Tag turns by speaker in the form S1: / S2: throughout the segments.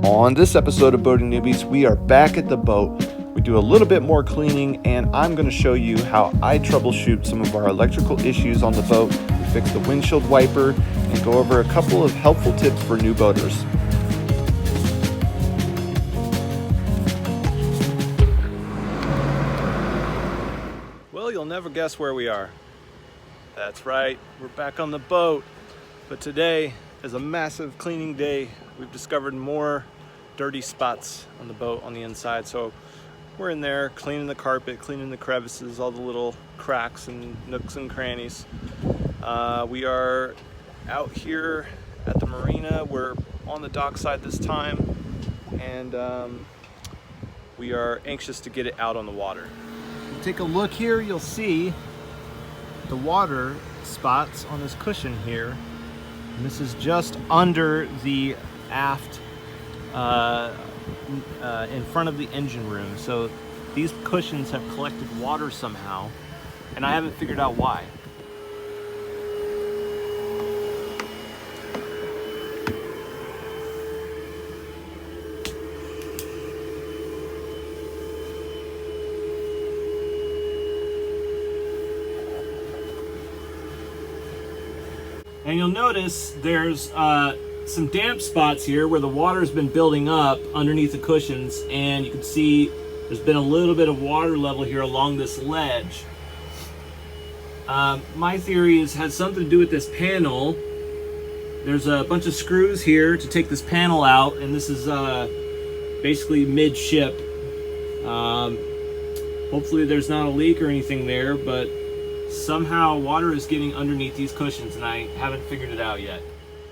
S1: On this episode of Boating Newbies, we are back at the boat. We do a little bit more cleaning, and I'm going to show you how I troubleshoot some of our electrical issues on the boat. We fix the windshield wiper and go over a couple of helpful tips for new boaters. Well, you'll never guess where we are. That's right, we're back on the boat. But today is a massive cleaning day. We've discovered more dirty spots on the boat on the inside. So we're in there cleaning the carpet, cleaning the crevices, all the little cracks and nooks and crannies. We are out here at the marina. We're on the dockside this time, and we are anxious to get it out on the water. Take a look here, you'll see the water spots on this cushion here. And this is just under the aft, in front of the engine room. So these cushions have collected water somehow, and I haven't figured out why. And you'll notice there's some damp spots here where the water's been building up underneath the cushions, and you can see there's been a little bit of water level here along this ledge. My theory has something to do with this panel. There's a bunch of screws here to take this panel out, and this is basically midship. Hopefully there's not a leak or anything there, but somehow water is getting underneath these cushions, and I haven't figured it out yet.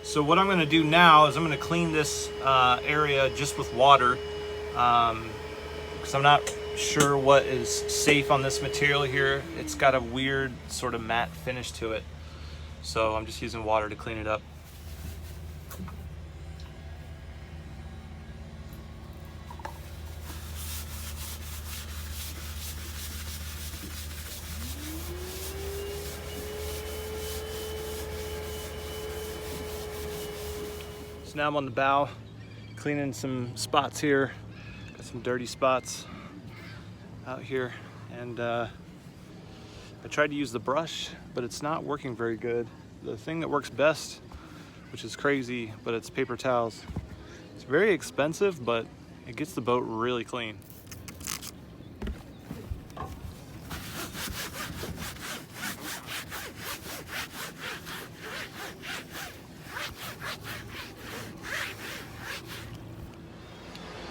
S1: So what I'm going to do now is I'm going to clean this area just with water, because I'm not sure what is safe on this material here. It's got a weird sort of matte finish to it, so I'm just using water to clean it up. Now I'm on the bow, cleaning some spots here. Got some dirty spots out here, and I tried to use the brush, but it's not working very good. The thing that works best, which is crazy, but it's paper towels. It's very expensive, but it gets the boat really clean.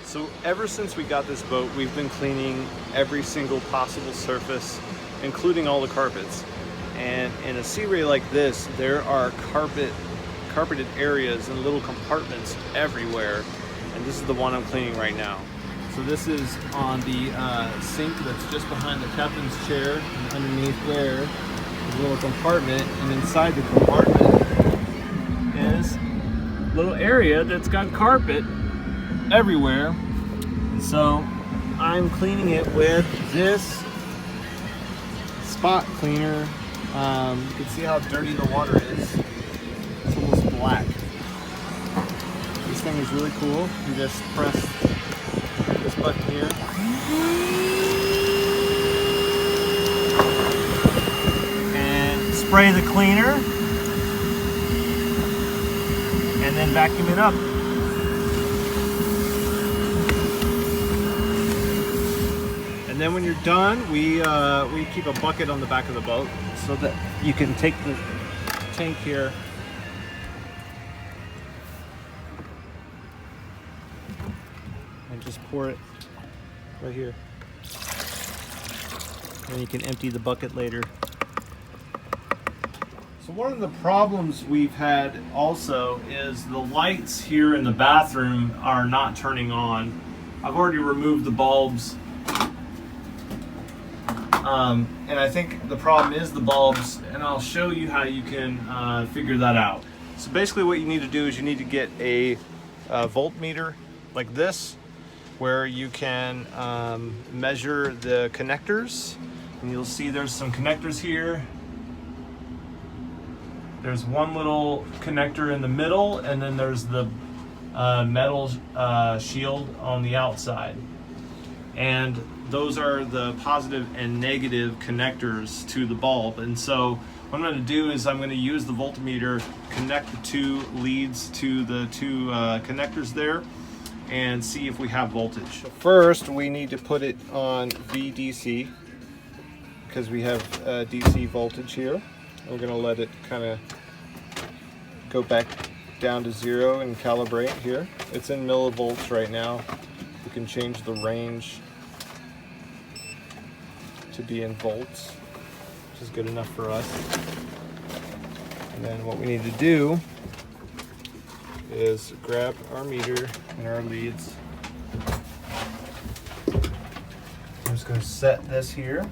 S1: So ever since we got this boat, we've been cleaning every single possible surface, including all the carpets. And in a Sea Ray like this, there are carpeted areas and little compartments everywhere. And this is the one I'm cleaning right now. So this is on the sink that's just behind the captain's chair, and underneath there is a little compartment, and inside the compartment is a little area that's got carpet everywhere. And so I'm cleaning it with this spot cleaner. You can see how dirty the water is. It's almost black. This thing is really cool. You just press this button here, and spray the cleaner, and then vacuum it up. And then when you're done, we keep a bucket on the back of the boat so that you can take the tank here and just pour it right here. And you can empty the bucket later. So one of the problems we've had also is the lights here in the bathroom are not turning on. I've already removed the bulbs. And I think the problem is the bulbs, and I'll show you how you can figure that out. So basically what you need to do is you need to get a voltmeter like this, where you can measure the connectors, and you'll see there's some connectors here. There's one little connector in the middle, and then there's the metal shield on the outside. And those are the positive and negative connectors to the bulb. And so what I'm going to do is I'm going to use the voltmeter, connect the two leads to the two connectors there, and see if we have voltage. First, we need to put it on VDC because we have DC voltage here. We're going to let it kind of go back down to 0 and calibrate here. It's in millivolts right now. We can change the range to be in volts, which is good enough for us. And then what we need to do is grab our meter and our leads. I'm just going to set this here.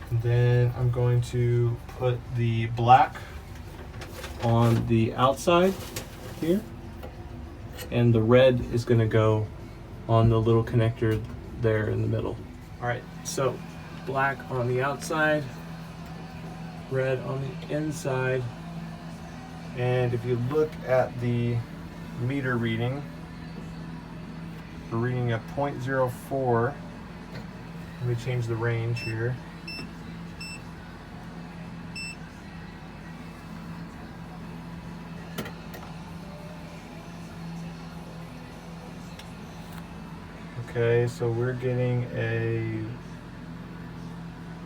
S1: And then I'm going to put the black on the outside here. And the red is going to go on the little connector there in the middle. All right, so black on the outside, red on the inside. And if you look at the meter reading, we're reading at 0.04. Let me change the range here. Okay, so we're getting a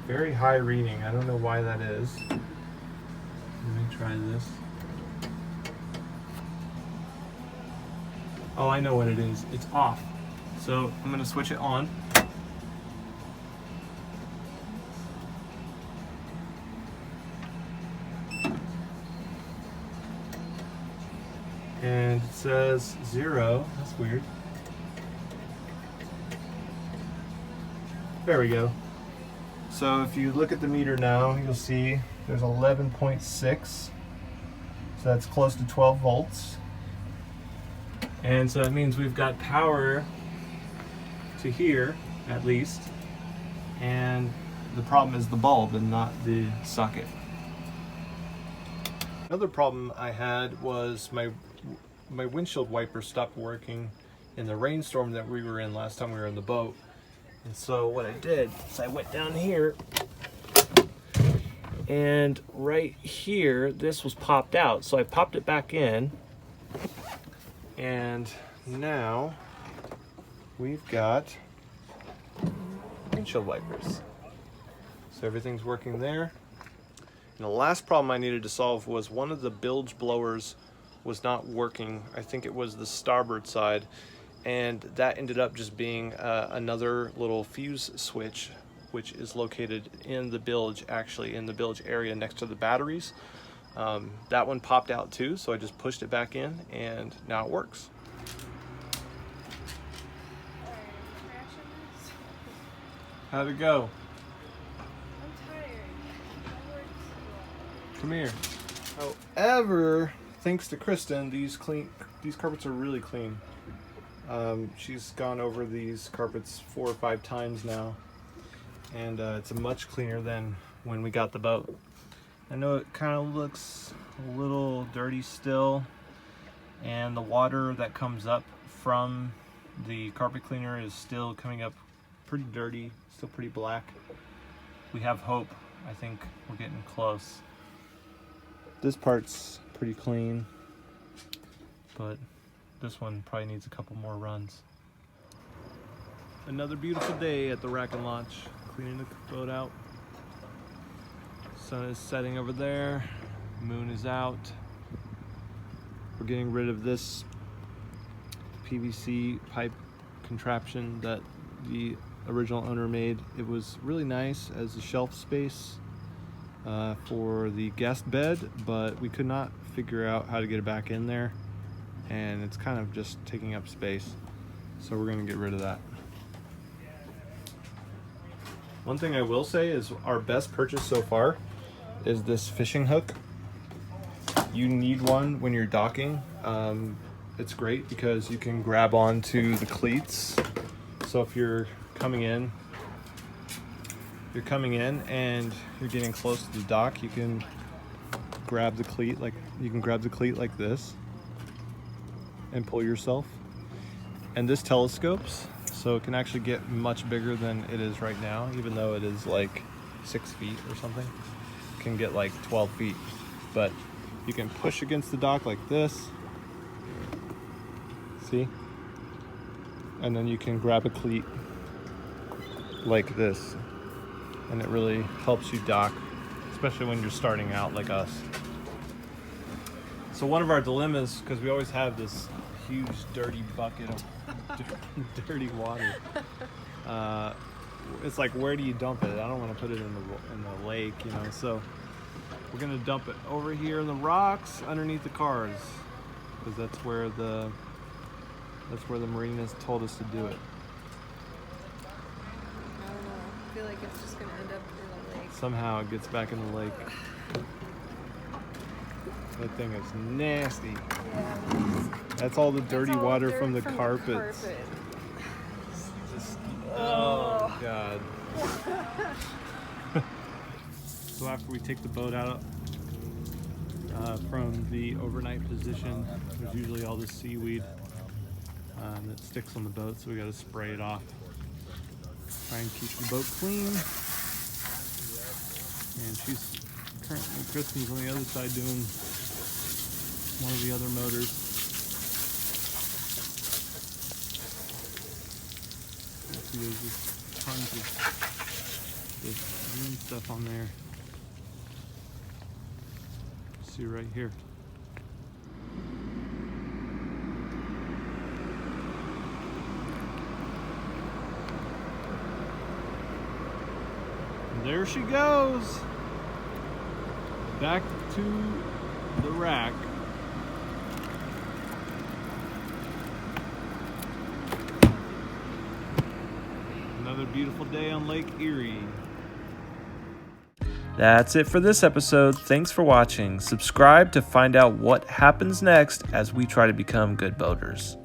S1: very high reading. I don't know why that is. Let me try this. Oh, I know what it is. It's off. So I'm going to switch it on. And it says 0. That's weird. There we go. So if you look at the meter now, you'll see there's 11.6. So that's close to 12 volts. And so that means we've got power to here, at least. And the problem is the bulb and not the socket. Another problem I had was my windshield wiper stopped working in the rainstorm that we were in last time we were in the boat. And so what I did is I went down here, and right here this was popped out, so I popped it back in, and now we've got windshield wipers. So everything's working there. And the last problem I needed to solve was one of the bilge blowers was not working. I think it was the starboard side. And that ended up just being another little fuse switch, which is located in the bilge, actually in the bilge area next to the batteries. That one popped out too, so I just pushed it back in and now it works. How'd it go?
S2: I'm tired. I worked.
S1: Come here. However, thanks to Kristen, these carpets are really clean. She's gone over these carpets 4 or 5 times now, and it's much cleaner than when we got the boat. I know it kind of looks a little dirty still, and the water that comes up from the carpet cleaner is still coming up pretty dirty, still pretty black. We have hope. I think we're getting close. This part's pretty clean, but this one probably needs a couple more runs. Another beautiful day at the rack and launch, cleaning the boat out. Sun is setting over there, moon is out. We're getting rid of this PVC pipe contraption that the original owner made. It was really nice as a shelf space for the guest bed, but we could not figure out how to get it back in there, and it's kind of just taking up space, so we're going to get rid of that. One thing I will say is our best purchase so far is this fishing hook. You need one when you're docking. It's great because you can grab onto the cleats. So if you're coming in and you're getting close to the dock, you can grab the cleat like this, and pull yourself. And this telescopes, so it can actually get much bigger than it is right now, even though it is like 6 feet or something. It can get like 12 feet. But you can push against the dock like this. See? And then you can grab a cleat like this. And it really helps you dock, especially when you're starting out like us. So one of our dilemmas, because we always have this huge dirty bucket of dirty water, it's like, where do you dump it? I don't want to put it in the lake, you know. So we're gonna dump it over here in the rocks underneath the cars, because that's where the marinas told us to do it.
S2: I don't know. I feel like it's just gonna end up in the lake.
S1: Somehow it gets back in the lake. That thing is nasty.
S2: Yeah.
S1: That's all the dirty
S2: It's all
S1: water
S2: dirt
S1: from the
S2: from
S1: carpets.
S2: carpet.
S1: Just, oh God. So after we take the boat out from the overnight position, there's usually all this seaweed that sticks on the boat, so we got to spray it off. Try and keep the boat clean. And Kristen's on the other side doing one of the other motors. See, there's just tons of this green stuff on there. See right here. And there she goes. Back to the rack. Another beautiful day on Lake Erie. That's it for this episode. Thanks for watching. Subscribe to find out what happens next as we try to become good boaters.